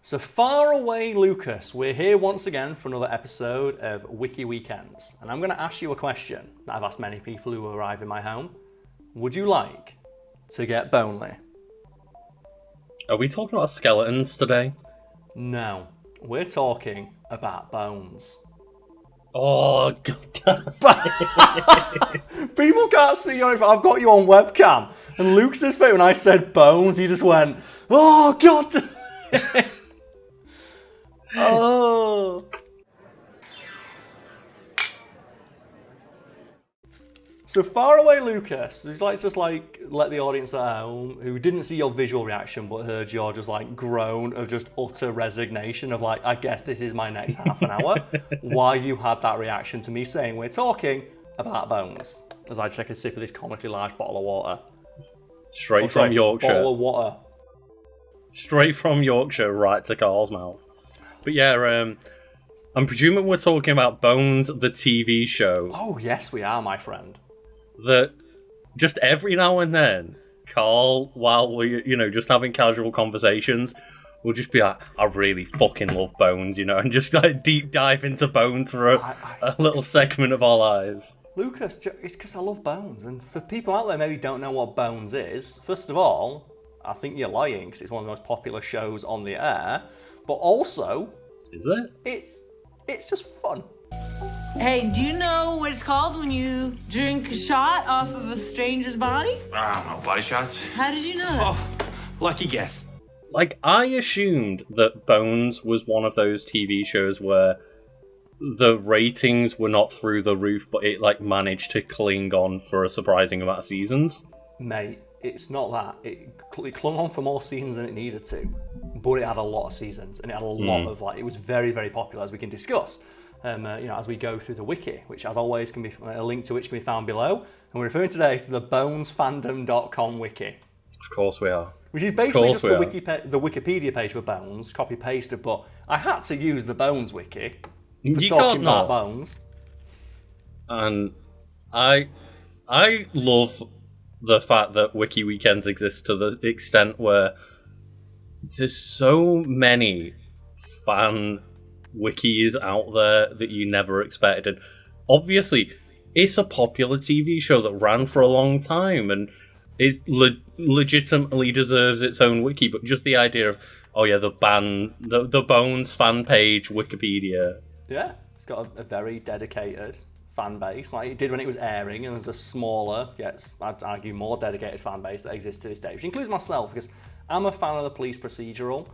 So far away, Lucas, we're here once again for another episode of Wiki Weekends. And I'm going to ask you a question that I've asked many people who arrive in my home. Would you like to get bonely? Are we talking about skeletons today? No, we're talking about bones. Oh, God. People can't see you. I've got you on webcam. And Lucas's face, when I said bones, he just went, oh, God. Oh. So far away, Lucas. Just let the audience at home who didn't see your visual reaction but heard your just groan of just utter resignation of I guess this is my next half an hour. Why you had that reaction to me saying we're talking about bones. As I take a sip of this comically large bottle of water. Straight from Yorkshire. Bottle of water. Straight from Yorkshire right to Karl's mouth. But yeah, I'm presuming we're talking about Bones, the TV show. Oh, yes, we are, my friend. That just every now and then, Karl, while we're, just having casual conversations, will just be like, I really fucking love Bones, and just deep dive into Bones for a little segment of our lives. Lucas, it's because I love Bones. And for people out there maybe don't know what Bones is, first of all, I think you're lying because it's one of the most popular shows on the air. But also, is it? It's just fun. Hey, do you know what it's called when you drink a shot off of a stranger's body? I don't know, body shots. How did you know that? Oh, lucky guess. I assumed that Bones was one of those TV shows where the ratings were not through the roof, but it managed to cling on for a surprising amount of seasons. Mate, it's not that. It clung on for more seasons than it needed to, but it had a lot of seasons and it had a lot of it was very, very popular, as we can discuss. As we go through the wiki, which as always can be a link to which can be found below, and we're referring today to the bonesfandom.com wiki. Of course we are. Which is basically just the Wikipedia page for Bones, copy pasted. But I had to use the Bones wiki for talking about Bones. And I love the fact that Wiki Weekends exists to the extent where there's so many fan wikis out there that you never expected. Obviously, it's a popular TV show that ran for a long time and it legitimately deserves its own wiki, but just the idea of, the Bones fan page Wikipedia. Yeah, it's got a very dedicated fan base, like it did when it was airing, and there's a smaller, yet I'd argue more dedicated fan base that exists to this day, which includes myself, because I'm a fan of the police procedural.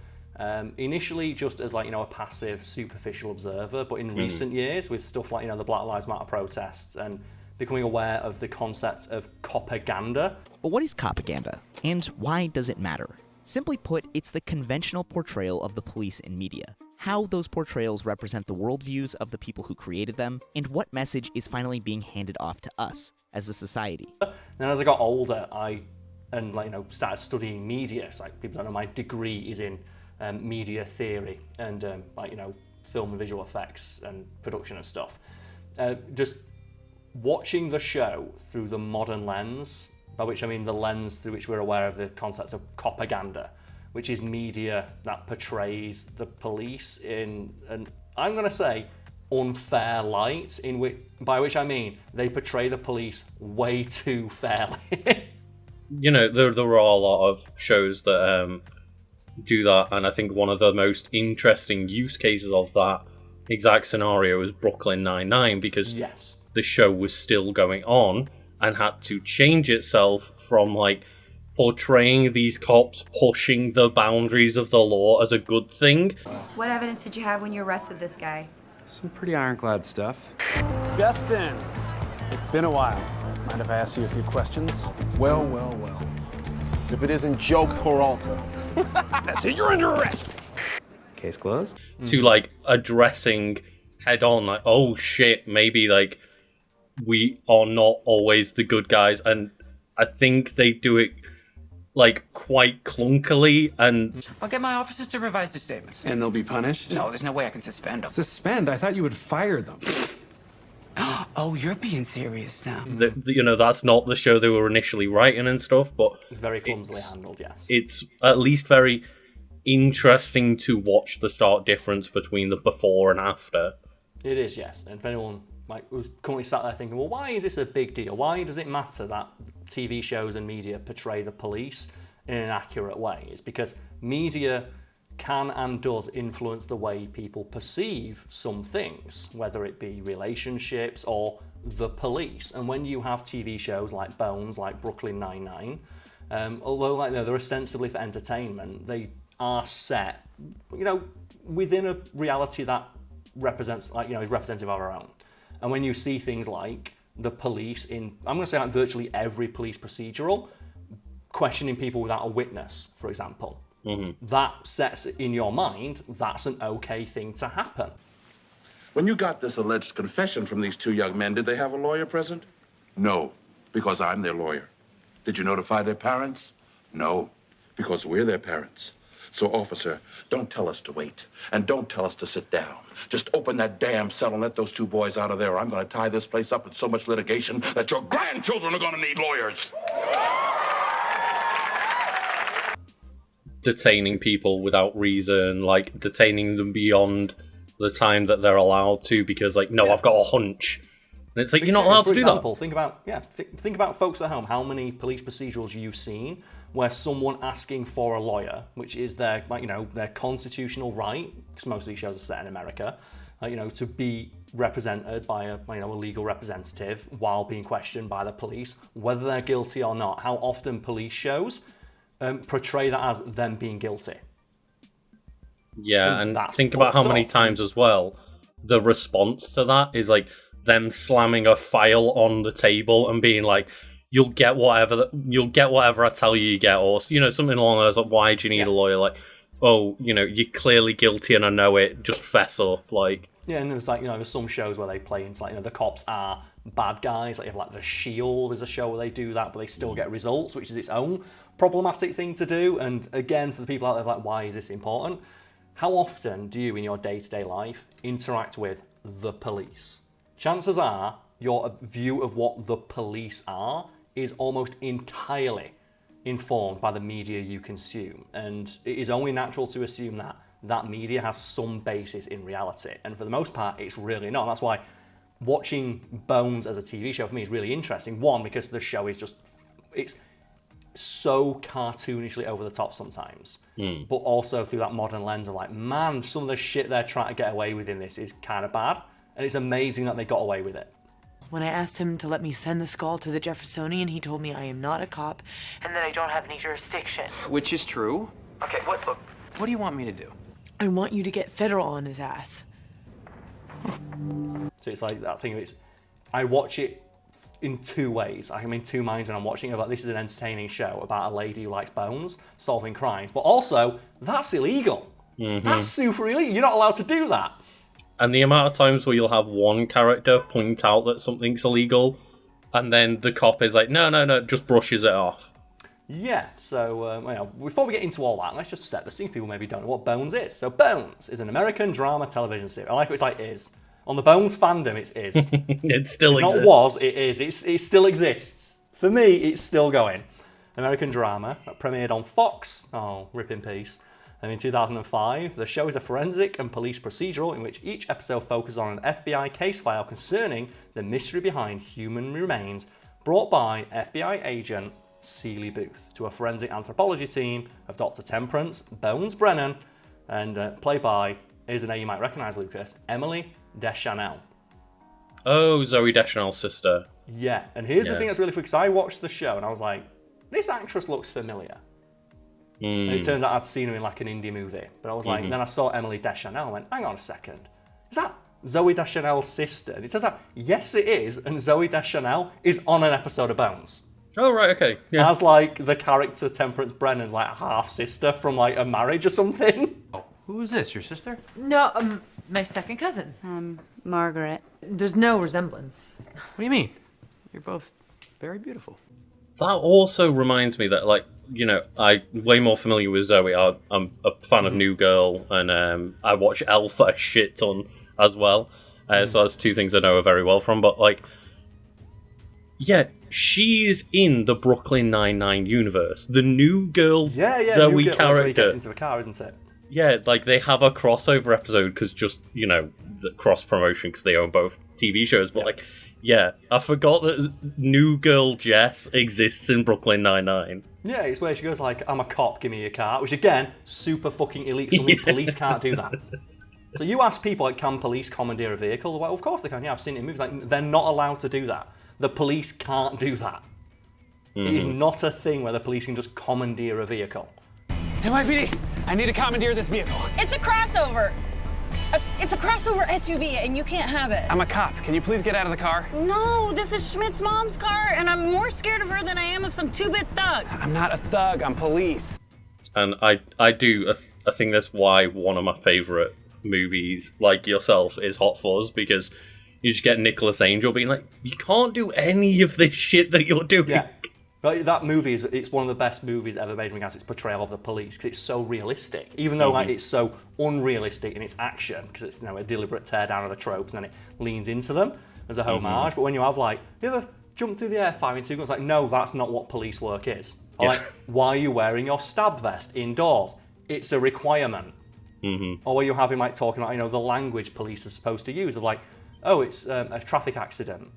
Initially just as a passive, superficial observer, but in recent years with stuff like the Black Lives Matter protests and becoming aware of the concept of Copaganda. But what is Copaganda, and why does it matter? Simply put, it's the conventional portrayal of the police in media. How those portrayals represent the worldviews of the people who created them, and what message is finally being handed off to us as a society. Then as I got older, I started studying media. So people don't know my degree is in media theory and film and visual effects and production and stuff. Just watching the show through the modern lens, by which I mean the lens through which we're aware of the concepts of Copaganda, which is media that portrays the police in an, I'm going to say, unfair light, by which I mean they portray the police way too fairly. There are a lot of shows that do that, and I think one of the most interesting use cases of that exact scenario is Brooklyn Nine-Nine, because the show was still going on and had to change itself from portraying these cops pushing the boundaries of the law as a good thing. What evidence did you have when you arrested this guy? Some pretty ironclad stuff. Destin, it's been a while. Mind if I ask you a few questions? Well. If it isn't Joe Peralta. That's it, you're under arrest! Case closed? To, addressing head-on, oh shit, maybe, we are not always the good guys, and I think they do it, quite clunkily, and... I'll get my officers to revise their statements. And they'll be punished? No, there's no way I can suspend them. Suspend? I thought you would fire them. Oh, you're being serious now. That's not the show they were initially writing and stuff, but... It's very clumsily handled, yes. It's at least very interesting to watch the stark difference between the before and after. It is, yes. And if anyone who's currently sat there thinking, well, why is this a big deal? Why does it matter that TV shows and media portray the police in an accurate way? It's because media can and does influence the way people perceive some things, whether it be relationships or the police. And when you have TV shows like Bones, like Brooklyn Nine-Nine, although they're ostensibly for entertainment, they are set, within a reality that represents, is representative of our own. And when you see things like the police in, I'm going to say like virtually every police procedural, questioning people without a witness, for example, that sets in your mind that's an okay thing to happen. When you got this alleged confession from these two young men, did they have a lawyer present? No, because I'm their lawyer. Did you notify their parents? No, because we're their parents. So, officer, don't tell us to wait, and don't tell us to sit down. Just open that damn cell and let those two boys out of there, or I'm going to tie this place up with so much litigation that your grandchildren are going to need lawyers. Detaining people without reason, like detaining them beyond the time that they're allowed to, because I've got a hunch. And it's like, you're not allowed to do that. Think about folks at home, how many police procedurals you've seen where someone asking for a lawyer, which is their constitutional right, because most of these shows are set in America, to be represented by a legal representative while being questioned by the police, whether they're guilty or not. How often police shows portray that as them being guilty. Yeah, and think about how many times as well the response to that is like them slamming a file on the table and being like, you'll get whatever I tell you get, or something along those like, why do you need a lawyer? Like, oh, you're clearly guilty and I know it, just fess up. Like, yeah, and there's there's some shows where they play into the cops are bad guys. Like, you have The Shield is a show where they do that, but they still get results, which is its own problematic thing to do. And again, for the people out there like, why is this important? How often do you in your day-to-day life interact with the police? Chances are your view of what the police are is almost entirely informed by the media you consume. And it is only natural to assume that that media has some basis in reality. And for the most part, it's really not. That's why watching Bones as a TV show for me is really interesting. One, because the show is it's so cartoonishly over the top sometimes, but also through that modern lens of like, man, some of the shit they're trying to get away with in this is kind of bad. And it's amazing that they got away with it. When I asked him to let me send the skull to the Jeffersonian, he told me I am not a cop and that I don't have any jurisdiction. Which is true. Okay, what do you want me to do? I want you to get federal on his ass. So it's like that thing. I watch it in two ways. I'm in two minds when I'm watching it. Like, this is an entertaining show about a lady who likes bones, solving crimes, but also that's illegal. That's super illegal. You're not allowed to do that. And the amount of times where you'll have one character point out that something's illegal, and then the cop is like, no, just brushes it off. Yeah, so before we get into all that, let's just set the scene. People maybe don't know what Bones is. So Bones is an American drama television series. I like it, it's like is. On the Bones fandom, it's is. It still exists. Not was, it is. It still exists. For me, it's still going. American drama that premiered on Fox. Oh, rip in peace. And in 2005, the show is a forensic and police procedural in which each episode focuses on an FBI case file concerning the mystery behind human remains brought by FBI agent Seeley Booth to a forensic anthropology team of Dr. Temperance Bones Brennan and played by, here's a name you might recognise, Lucas, Emily Deschanel. Oh, Zoe Deschanel's sister. Yeah, and here's the thing that's really funny, because I watched the show and I was like, this actress looks familiar. And it turns out I'd seen her in like an indie movie. But I was like, then I saw Emily Deschanel and went, hang on a second. Is that Zoe Deschanel's sister? And it turns out, yes it is. And Zoe Deschanel is on an episode of Bones. Oh, right, okay. Yeah. As like the character Temperance Brennan's like half-sister from like a marriage or something. Oh, who is this, your sister? No, my second cousin. Margaret. There's no resemblance. What do you mean? You're both very beautiful. That also reminds me that, like, I'm way more familiar with Zoe. I'm a fan of New Girl, and I watch Elf a shit ton as well. So that's two things I know her very well from. But, like, yeah, she's in the Brooklyn Nine-Nine universe. The New Girl Zoe New Girl, character. He gets into the car, isn't it? Yeah, like they have a crossover episode because just, the cross promotion because they own both TV shows. But I forgot that New Girl Jess exists in Brooklyn Nine-Nine. Yeah, it's where she goes like, I'm a cop, give me your car. Which again, super fucking elite. Something police can't do that. So you ask people, like, can police commandeer a vehicle? Well, of course they can. Yeah, I've seen it in movies. Like, they're not allowed to do that. The police can't do that. It is not a thing where the police can just commandeer a vehicle. NYPD, I need to commandeer this vehicle. It's a crossover. It's a crossover SUV, and you can't have it. I'm a cop. Can you please get out of the car? No, this is Schmidt's mom's car, and I'm more scared of her than I am of some two-bit thug. I'm not a thug. I'm police. And I think that's why one of my favourite movies, like yourself, is Hot Fuzz, because you just get Nicholas Angel being like, you can't do any of this shit that you're doing. Yeah. But that movie it's one of the best movies ever made in regards to its portrayal of the police, because it's so realistic. Even though it's so unrealistic in its action, because it's a deliberate teardown of the tropes, and then it leans into them as a homage. But when you have you ever jump through the air firing two guns? Like, no, that's not what police work is. Or like, why are you wearing your stab vest indoors? It's a requirement. Or where you have him talking about the language police are supposed to use of oh, it's a traffic accident.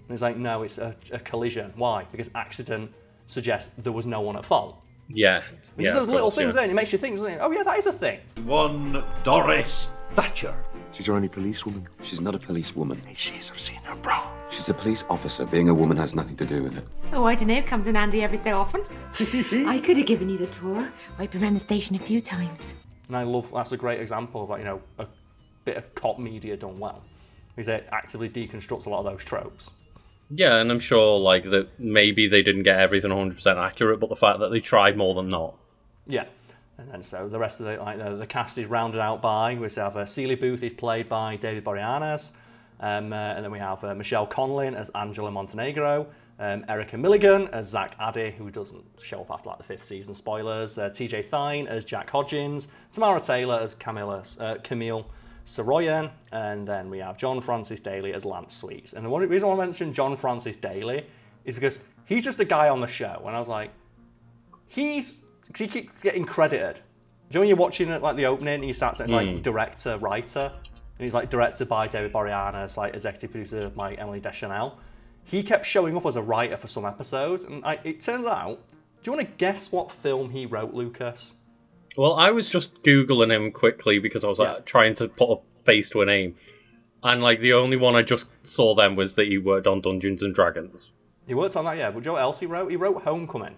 And it's like, no, it's a collision. Why? Because accident suggests there was no one at fault. Yeah. It's those little things there, and it makes you think, doesn't it? Oh yeah, that is a thing. One Doris Thatcher. She's your only policewoman. She's not a policewoman. She's I've seen her bra. She's a police officer. Being a woman has nothing to do with it. Oh, I don't know. It comes in handy every so often. I could have given you the tour. I've been around the station a few times. And I love, that's a great example of a bit of cop media done well. Because it actively deconstructs a lot of those tropes. Yeah, and I'm sure that maybe they didn't get everything 100% accurate, but the fact that they tried more than not. Yeah, and then so the rest of the cast is rounded out by, we have Celia Booth is played by David Boreanaz, and then we have Michelle Conlin as Angela Montenegro, Erica Milligan as Zach Addy, who doesn't show up after the 5th season, spoilers, TJ Thine as Jack Hodgins, Tamara Taylor as Camille Soroyan, and then we have John Francis Daly as Lance Sleets. And the reason I want to mention John Francis Daly is because he's just a guy on the show, and I was like, he keeps getting credited. Do you know when you're watching the opening and you start saying it's director, writer, and he's directed by David Boreanaz, executive producer by Emily Deschanel. He kept showing up as a writer for some episodes, and it turns out, do you want to guess what film he wrote, Lucas? Well, I was just Googling him quickly because I was trying to put a face to a name. And the only one I just saw then was that he worked on Dungeons and Dragons. He worked on that, yeah. But do you know what else he wrote? He wrote Homecoming.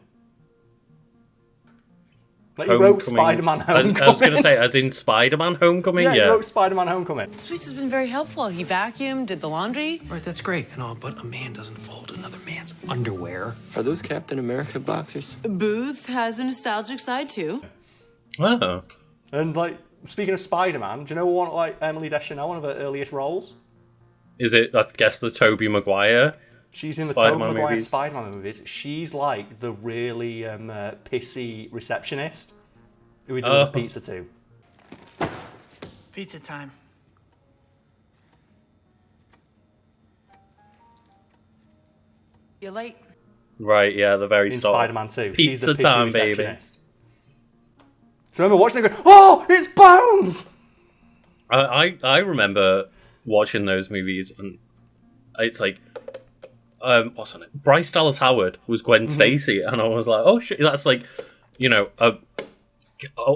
He Homecoming. wrote Spider-Man Homecoming. I was going to say, as in Spider-Man Homecoming? Yeah, he wrote Spider-Man Homecoming. Sweets has been very helpful. He vacuumed, did the laundry. Right, that's great and all, but a man doesn't fold another man's underwear. Are those Captain America boxers? Booth has a nostalgic side, too. Oh. And speaking of Spider-Man, do you know what Emily Deschanel, one of her earliest roles? Is it, I guess, the Tobey Maguire? She's in the Tobey Maguire Spider-Man movies. She's the really pissy receptionist who we delivers pizza to. Pizza time. You're late. Right, yeah, the very in start. Spider-Man 2. Pizza She's the pissy time, baby. receptionist. So I remember watching it going, oh, it's Bones! I remember watching those movies, and it's what's her name? Bryce Dallas Howard was Gwen Stacy, and I was like, oh shit, that's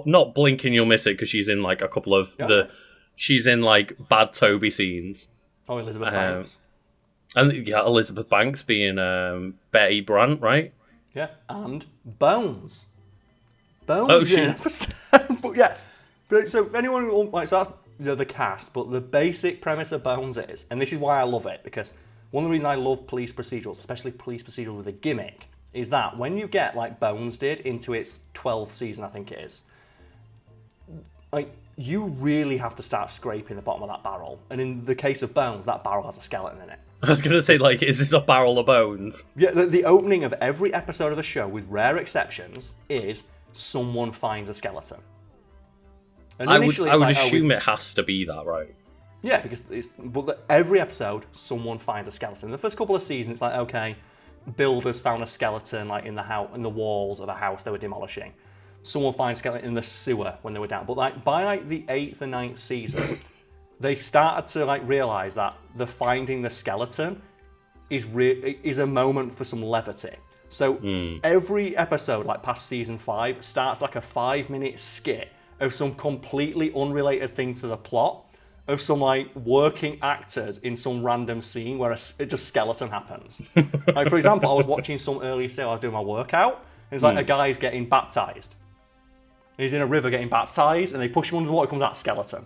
not blink and you'll miss it because she's in a couple of she's in bad Toby scenes. Oh, Elizabeth Banks. And Elizabeth Banks being Betty Brant, right? Yeah, and Bones. Bones. Oh, shit. But yeah, so if anyone so that's the cast, but the basic premise of Bones is, and this is why I love it, because one of the reasons I love police procedurals, especially police procedurals with a gimmick, is that when you get Bones did into its 12th season, I think it is, you really have to start scraping the bottom of that barrel. And in the case of Bones, that barrel has a skeleton in it. I was going to say, is this a barrel of bones? Yeah, the opening of every episode of the show, with rare exceptions, is someone finds a skeleton. And I would assume it has to be that, right? Yeah, because every episode, someone finds a skeleton. The first couple of seasons, it's okay, builders found a skeleton in the walls of a house they were demolishing. someone finds a skeleton in the sewer when they were down. But like by like the 8th or 9th season, they started to like realise that the finding the skeleton is a moment for some levity. So every episode, like past season 5, starts like a 5-minute skit of some completely unrelated thing to the plot, of some like working actors in some random scene where just skeleton happens. Like for example, I was watching some early show, I was doing my workout, and it's like a guy's getting baptised. He's in a river getting baptised, and they push him under the water, comes out skeleton.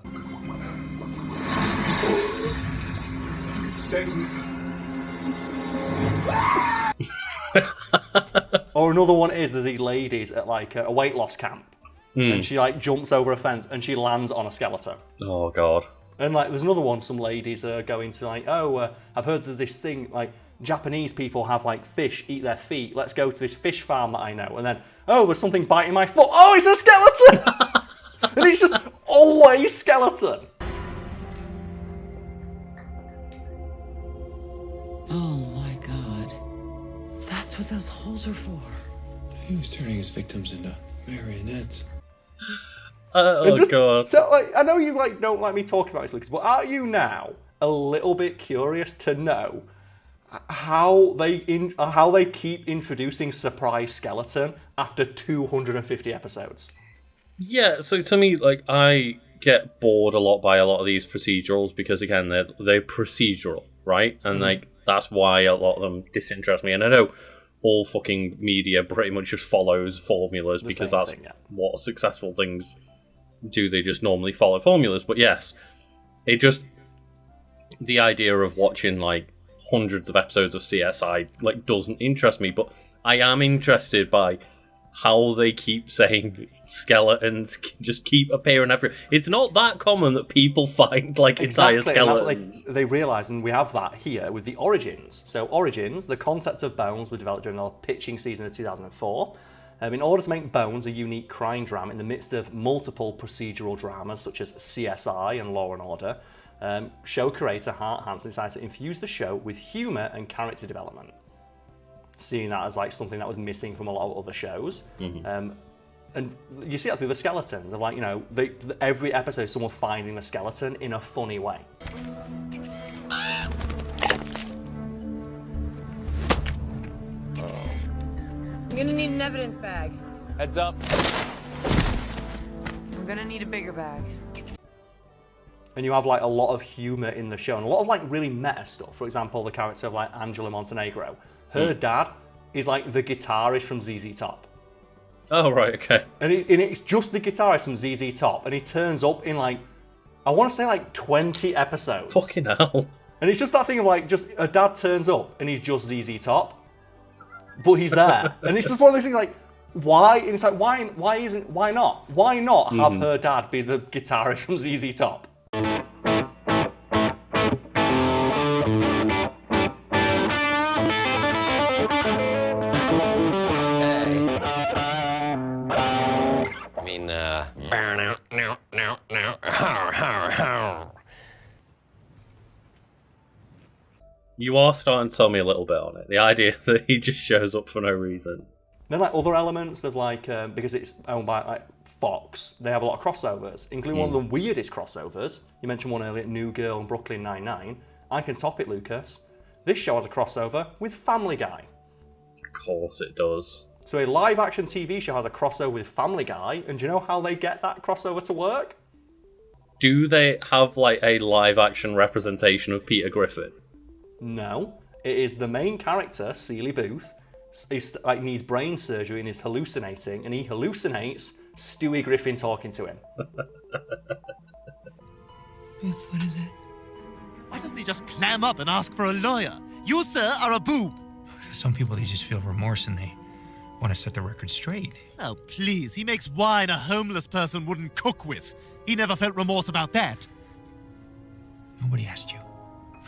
Or another one is that these ladies at like a weight loss camp, and she like jumps over a fence and she lands on a skeleton. Oh god. And like there's another one, some ladies are going to like, I've heard there's this thing like Japanese people have like fish eat their feet, let's go to this fish farm that I know. And then there's something biting my foot, it's a skeleton. And it's just always skeleton. Oh my god. That's what those holes are for. He was turning his victims into marionettes. God. So like, I know you like don't like me talking about this, Lucas, but are you now a little bit curious to know how they keep introducing surprise skeleton after 250 episodes? Yeah, so to me, like, I get bored a lot by a lot of these procedurals because, again, they're procedural, right? And, like, that's why a lot of them disinterest me. And I know all fucking media pretty much just follows formulas because that's what successful things do. They just normally follow formulas. But yes, the idea of watching, like, hundreds of episodes of CSI, like, doesn't interest me. But I am interested by how they keep saying skeletons just keep appearing everywhere. It's not that common that people find like entire skeletons. That's what they realise, and we have that here with the Origins. So Origins, the concept of Bones was developed during the pitching season of 2004. In order to make Bones a unique crime drama in the midst of multiple procedural dramas such as CSI and Law and Order, show creator Hart Hanson decided to infuse the show with humour and character development, seeing that as like something that was missing from a lot of other shows. And you see that through the skeletons of like, you know, every episode is someone finding the skeleton in a funny way. I'm gonna need an evidence bag. Heads up. I'm gonna need a bigger bag. And you have like a lot of humour in the show and a lot of like really meta stuff. For example, the character of like Angela Montenegro. Her dad is like the guitarist from ZZ Top. Oh, right, okay. And it's just the guitarist from ZZ Top, and he turns up in like, I want to say like 20 episodes. Fucking hell. And it's just that thing of like, just a dad turns up and he's just ZZ Top, but he's there. And it's just one of those things like, why? And it's like, why not? Why not have her dad be the guitarist from ZZ Top? You are starting to tell me a little bit on it. The idea that he just shows up for no reason. Then like other elements of like, because it's owned by like Fox, they have a lot of crossovers, including one of the weirdest crossovers. You mentioned one earlier, New Girl and Brooklyn Nine-Nine. I can top it, Lucas. This show has a crossover with Family Guy. Of course it does. So a live-action TV show has a crossover with Family Guy, and do you know how they get that crossover to work? Do they have like a live-action representation of Peter Griffin? No. It is the main character, Seeley Booth, like needs brain surgery and is hallucinating, and he hallucinates Stewie Griffin talking to him. Boots, what is it? Why doesn't he just clam up and ask for a lawyer? You, sir, are a boob. Some people, they just feel remorse and they want to set the record straight. Oh, please. He makes wine a homeless person wouldn't cook with. He never felt remorse about that. Nobody asked you.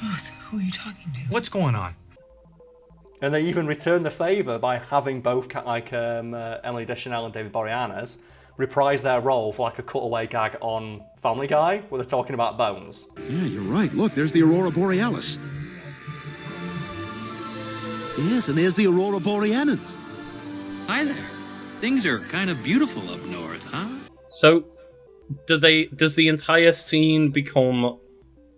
Booth, who are you talking to? What's going on? And they even return the favour by having both Emily Deschanel and David Boreanaz reprise their role for like a cutaway gag on Family Guy where they're talking about bones. Yeah, you're right. Look, there's the Aurora Borealis. Yes, and there's the Aurora Boreanaz. Hi there. Things are kind of beautiful up north, huh? So, does the entire scene become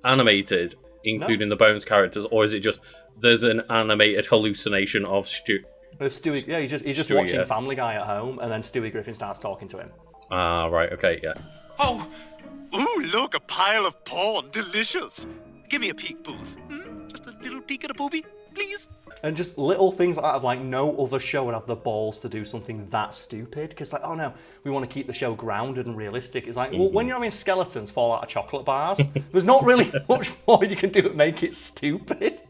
animated, including the Bones characters, or is it just there's an animated hallucination of Stu? With Stewie, yeah, he's just Stewie, watching yeah. Family Guy at home, and then Stewie Griffin starts talking to him. Ah, right, okay, yeah. Oh, ooh, look, a pile of porn. Delicious. Give me a peek, Booth. Just a little peek at a boobie, please. And just little things like that of like no other show would have the balls to do something that stupid. Because like, oh no, we want to keep the show grounded and realistic. It's like, well, when you're having skeletons fall out of chocolate bars, there's not really much more you can do to make it stupid.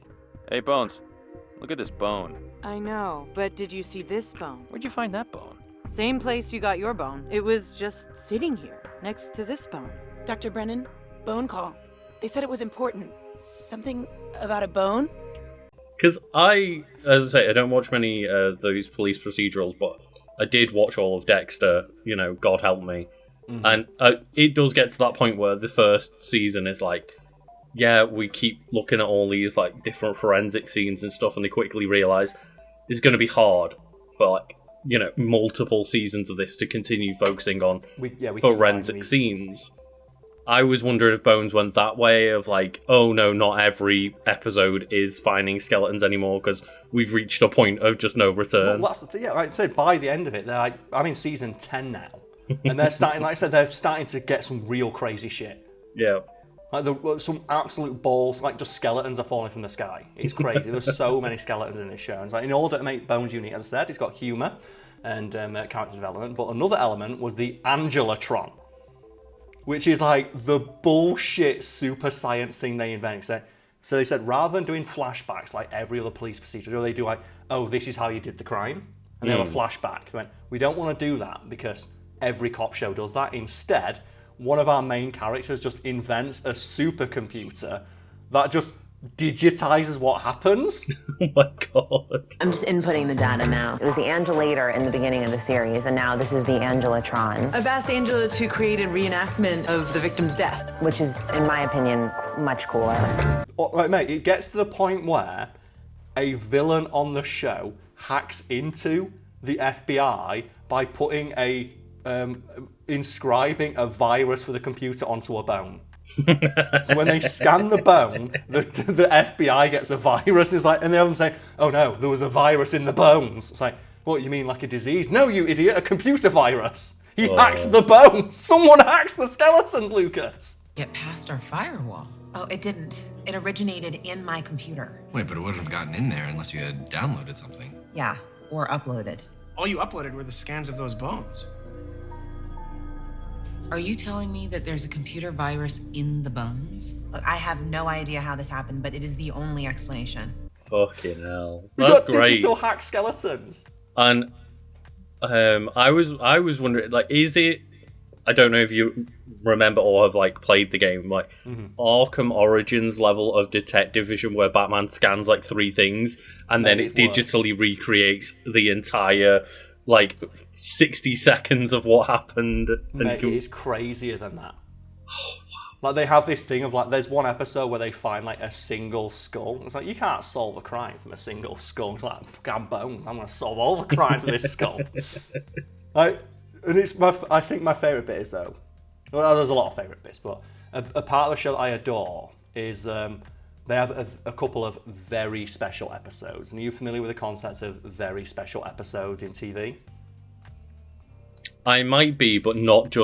Hey, Bones, look at this bone. I know, but did you see this bone? Where'd you find that bone? Same place you got your bone. It was just sitting here, next to this bone. Dr. Brennan, bone call. They said it was important. Something about a bone? Because as I say, I don't watch many of those police procedurals, but I did watch all of Dexter, God help me. And it does get to that point where the first season is like, yeah, we keep looking at all these like different forensic scenes and stuff, and they quickly realise it's going to be hard for multiple seasons of this to continue focusing on forensic scenes. I was wondering if Bones went that way of like, oh no, not every episode is finding skeletons anymore because we've reached a point of just no return. Well, that's the thing, yeah. Like I said, by the end of it, they're like, I'm in season 10 now, and they're starting, like I said, they're starting to get some real crazy shit. Yeah. Like some absolute balls, like just skeletons are falling from the sky. It's crazy. There's so many skeletons in this show. And it's like, in order to make Bones unique, as I said, it's got humour and character development. But another element was the Angelatron, which is like the bullshit super science thing they invented. So they said rather than doing flashbacks like every other police procedure, they do like, oh, this is how you did the crime, and they have a flashback. They went, we don't want to do that because every cop show does that. Instead, one of our main characters just invents a supercomputer that just digitizes what happens. Oh my god. I'm just inputting the data now. It was the Angelator in the beginning of the series, and now this is the Angelatron. I've asked Angela to create a reenactment of the victim's death. Which is, in my opinion, much cooler. Right, mate, it gets to the point where a villain on the show hacks into the FBI by putting inscribing a virus for the computer onto a bone. So when they scan the bone, the FBI gets a virus. It's like, and they have them say, "Oh no, there was a virus in the bones." It's like, what, you mean like a disease? No, you idiot, a computer virus. He hacked the bones. Someone hacks the skeletons, Lucas. Get past our firewall. Oh, it didn't. It originated in my computer. Wait, but it wouldn't have gotten in there unless you had downloaded something. Yeah, or uploaded. All you uploaded were the scans of those bones. Are you telling me that there's a computer virus in the bones? Look, I have no idea how this happened, but it is the only explanation. Fucking hell. We That's got great. digital hack skeletons. And I was wondering, like, is it, I don't know if you remember or have like played the game, like Arkham Origins level of detective vision where Batman scans like 3 things and then it digitally recreates the entire like 60 seconds of what happened. Mate, it is crazier than that. Oh, wow. Like they have this thing of like, there's one episode where they find like a single skull. It's like, you can't solve a crime from a single skull. It's like, fucking bones, I'm going to solve all the crimes with this skull. And it's I think my favourite bit is though, well, there's a lot of favourite bits, but a part of the show that I adore is they have a couple of very special episodes. And are you familiar with the concept of very special episodes in TV? I might be, but not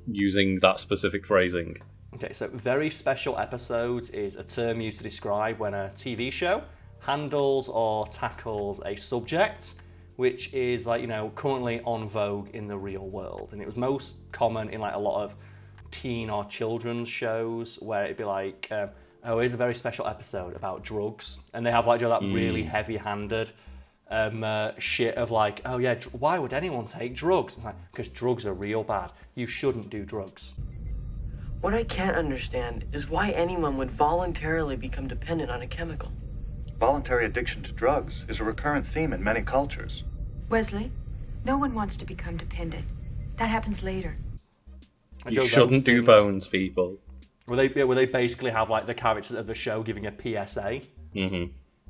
using that specific phrasing. Okay, so very special episodes is a term used to describe when a TV show handles or tackles a subject which is like, currently on vogue in the real world. And it was most common in like a lot of teen or children's shows where it'd be like, oh, here's a very special episode about drugs. And they have like, that really heavy-handed shit of like, oh yeah, why would anyone take drugs? It's like, because drugs are real bad. You shouldn't do drugs. What I can't understand is why anyone would voluntarily become dependent on a chemical. Voluntary addiction to drugs is a recurrent theme in many cultures. Wesley, no one wants to become dependent. That happens later. You shouldn't do bones, people. Where they basically have like the characters of the show giving a PSA.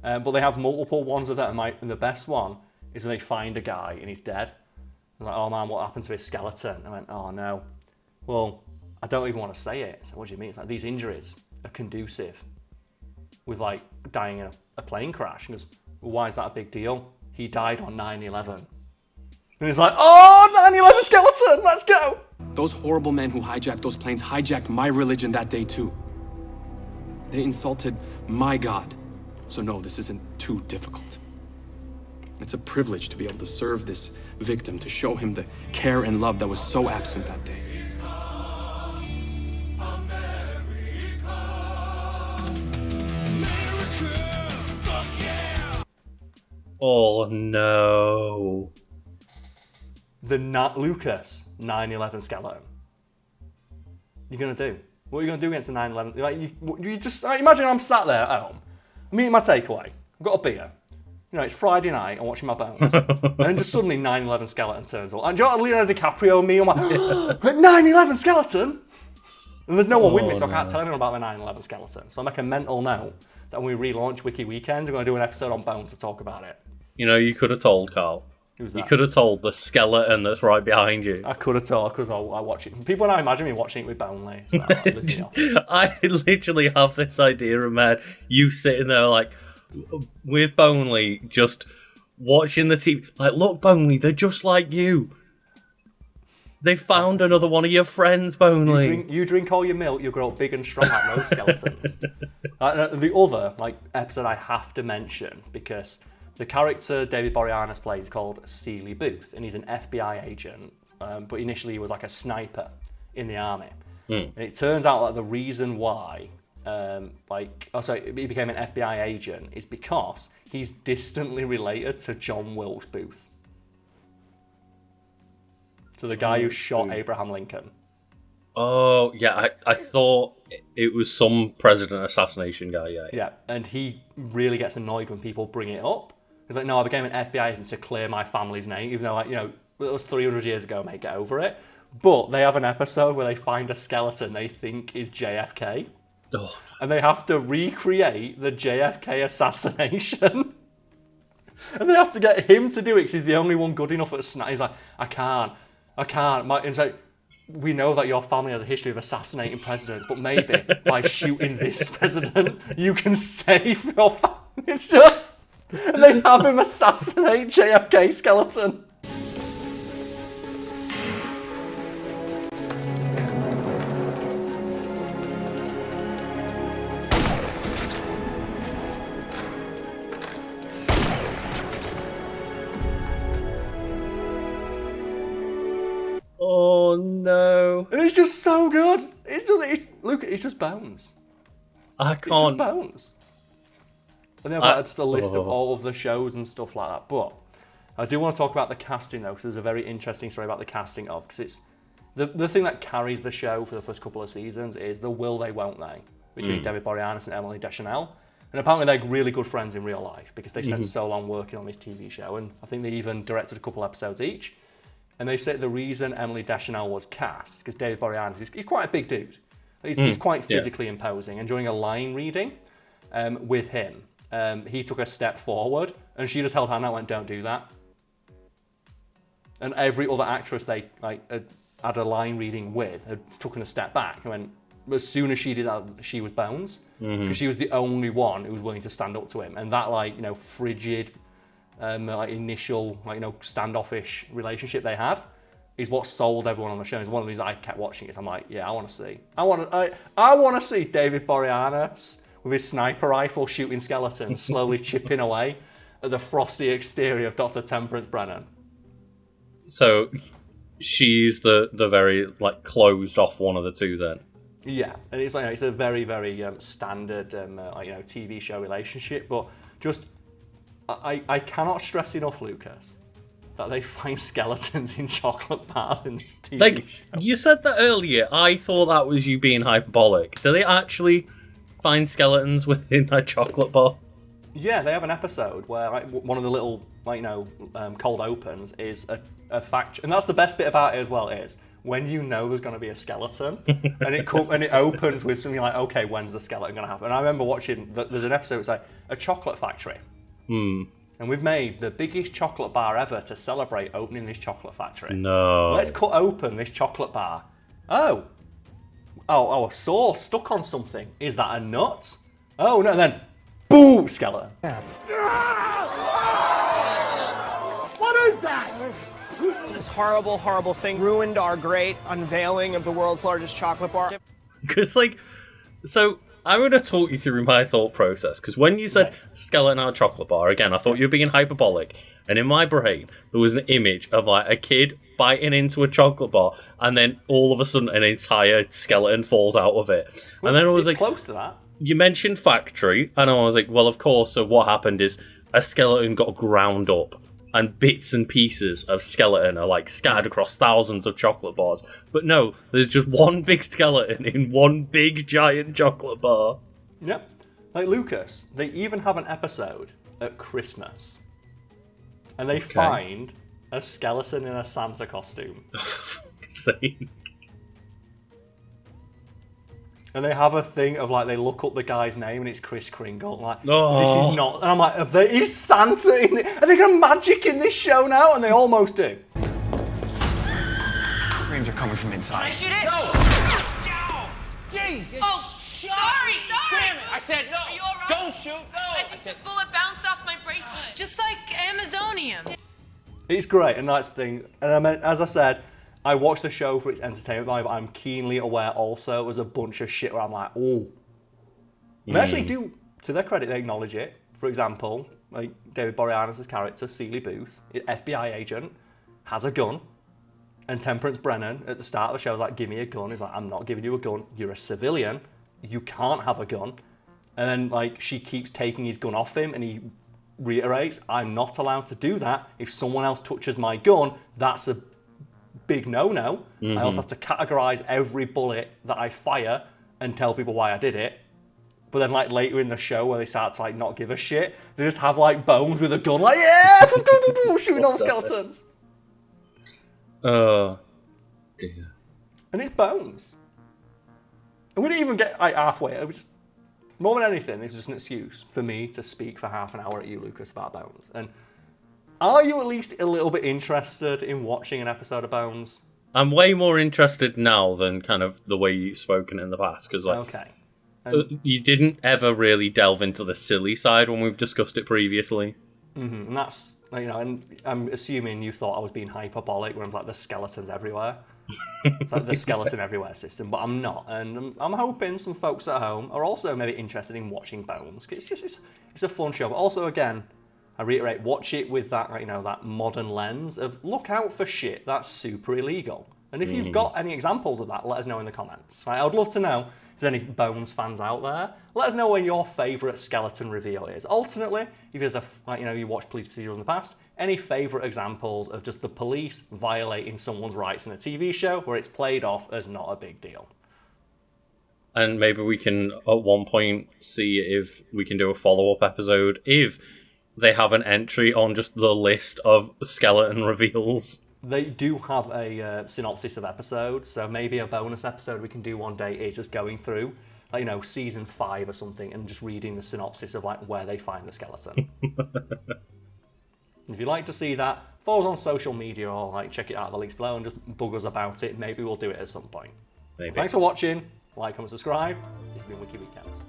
But they have multiple ones of that, and the best one is when they find a guy and he's dead, Like, oh man, what happened to his skeleton? I went, oh no. Well, I don't even want to say it. So what do you mean? It's like, these injuries are conducive with like dying in a plane crash. And he goes, well, why is that a big deal? He died on 9/11. And he's like, oh, 9/11 skeleton, let's go. Those horrible men who hijacked those planes hijacked my religion that day too. They insulted my God. So no, this isn't too difficult. It's a privilege to be able to serve this victim, to show him the care and love that was so absent that day. Oh no. Lucas 9/11 skeleton. You're gonna do? What are you gonna do against the 9/11? Like you just imagine I'm sat there at home, I'm eating my takeaway, I've got a beer. You know, it's Friday night, I'm watching my bones. And then just suddenly 9/11 skeleton turns up. And do you know what Leonardo DiCaprio me? I'm like, 9/11 skeleton? And there's no one with me, so I can't tell anyone about the 9/11 skeleton. So I make a mental note that when we relaunch Wiki Weekends, we're going to do an episode on bones to talk about it. You know, you could have told, Karl. Who's that? You could have told the skeleton that's right behind you. I could have told, because I watch it. People now imagine me watching it with Boneley. So I literally have this idea in my head. You sitting there like with Boneley, just watching the TV. Like, look, Boneley, they're just like you. They found another one of your friends, Boneley. You drink all your milk, you'll grow up big and strong like those skeletons. The other episode I have to mention, because the character David Boreanaz plays is called Seeley Booth, and he's an FBI agent, but initially he was like a sniper in the army. And it turns out that the reason why he became an FBI agent is because he's distantly related to John Wilkes Booth. So the guy who shot Abraham Lincoln. Oh, yeah, I thought it was some president assassination guy, yeah. Yeah, and he really gets annoyed when people bring it up. He's like, no, I became an FBI agent to clear my family's name, even though, it was 300 years ago, mate, get over it. But they have an episode where they find a skeleton they think is JFK. Oh. And they have to recreate the JFK assassination. And they have to get him to do it because he's the only one good enough at snap. He's like, I can't. It's like, we know that your family has a history of assassinating presidents, but maybe by shooting this president, you can save your family. It's just... And they have him assassinate JFK skeleton. Oh no! And it's just so good. It's just bones. I can't. It's just bones. And then I've just a list of all of the shows and stuff like that. But I do want to talk about the casting though, because there's a very interesting story about the casting of, because it's the thing that carries the show for the first couple of seasons is the will they won't they between David Boreanaz and Emily Deschanel. And apparently they're really good friends in real life because they spent so long working on this TV show, and I think they even directed a couple episodes each. And they said the reason Emily Deschanel was cast, because David Boreanaz, he's quite a big dude. He's quite physically imposing. And during a line reading with him, he took a step forward, and she just held her hand out and went, don't do that. And every other actress they had a line reading with had taken a step back and went, as soon as she did that, she was bones. Because she was the only one who was willing to stand up to him. And that frigid... initial standoffish relationship they had is what sold everyone on the show. It's one of the reasons I kept watching it. I'm like, yeah, I want to see David Boreanaz with his sniper rifle shooting skeletons slowly chipping away at the frosty exterior of Dr. Temperance Brennan. So she's the very closed off one of the two then. Yeah, and it's it's a very very standard TV show relationship, but just. I cannot stress enough, Lucas, that they find skeletons in chocolate bars in this TV show. You said that earlier. I thought that was you being hyperbolic. Do they actually find skeletons within chocolate bars? Yeah, they have an episode where one of the little cold opens is a fact, and that's the best bit about it as well. Is when you know there's going to be a skeleton, and it opens with something like, okay, when's the skeleton going to happen? And I remember watching. There's an episode. It's like a chocolate factory. And we've made the biggest chocolate bar ever to celebrate opening this chocolate factory. No. Let's cut open this chocolate bar. Oh, a saw stuck on something. Is that a nut? Oh, no, then, boom, skeleton. What is that? This horrible, horrible thing ruined our great unveiling of the world's largest chocolate bar. Because, like, so I'm going to talk you through my thought process. Because when you said skeleton on a chocolate bar, again, I thought you were being hyperbolic. And in my brain, there was an image of, like, a kid biting into a chocolate bar, and then all of a sudden an entire skeleton falls out of it. And then I was like, close to that. You mentioned factory, and I was like, well, of course. So what happened is a skeleton got ground up, and bits and pieces of skeleton are like scattered across thousands of chocolate bars. But no, there's just one big skeleton in one big giant chocolate bar. Yep. Like Lucas, they even have an episode at Christmas. And they find a skeleton in a Santa costume. Same. And they have a thing of, like, they look up the guy's name and it's Kris Kringle. Like, Oh. this is not... And I'm like, is Santa in it? Are they going to magic in this show now? And they almost do. Screams are coming from inside. Can I shoot it? No! Jeez! Oh, sorry! Damn it! I said no! Are you all right? Don't shoot! No! I think this bullet bounced off my bracelet. Just like Amazonium. It's great, and that's the thing. And I mean, as I said, I watch the show for its entertainment value, but I'm keenly aware also there's a bunch of shit where I'm like, oh. They actually do, to their credit, they acknowledge it. For example, like David Boreanaz's character, Seeley Booth, FBI agent, has a gun. And Temperance Brennan, at the start of the show, is like, give me a gun. He's like, I'm not giving you a gun. You're a civilian. You can't have a gun. And then, like, she keeps taking his gun off him, and he reiterates, I'm not allowed to do that. If someone else touches my gun, that's a big no-no. I also have to categorize every bullet that I fire and tell people why I did it. But then, like, later in the show where they start to, like, not give a shit, they just have, like, Bones with a gun, like, yeah, shooting all the skeletons. Oh, dear. And it's Bones. And we didn't even get, like, halfway. It was just, more than anything, it's just an excuse for me to speak for half an hour at you, Lucas, about Bones. And are you at least a little bit interested in watching an episode of Bones? I'm way more interested now than kind of the way you've spoken in the past, because, like, okay. You didn't ever really delve into the silly side when we've discussed it previously. Mm-hmm. And that's, you know, and I'm assuming you thought I was being hyperbolic when I'm like, the skeletons everywhere. It's like the skeleton everywhere system, but I'm not. And I'm hoping some folks at home are also maybe interested in watching Bones. It's a fun show. But also, again, I reiterate, watch it with that, you know, that modern lens of look out for shit that's super illegal. And if you've got any examples of that, let us know in the comments. I would love to know if there's any Bones fans out there. Let us know when your favourite skeleton reveal is. Alternately, if there's you watch police procedurals in the past, any favourite examples of just the police violating someone's rights in a TV show where it's played off as not a big deal. And maybe we can, at one point, see if we can do a follow-up episode if they have an entry on just the list of skeleton reveals. They do have a synopsis of episodes, so maybe a bonus episode we can do one day is just going through, like, you know, season 5 or something, and just reading the synopsis of, like, where they find the skeleton. If you'd like to see that, follow us on social media or, like, check it out, the links below, and just bug us about it. Maybe we'll do it at some point. Maybe. Thanks for watching. Like, comment, subscribe. This has been Wiki Weekends.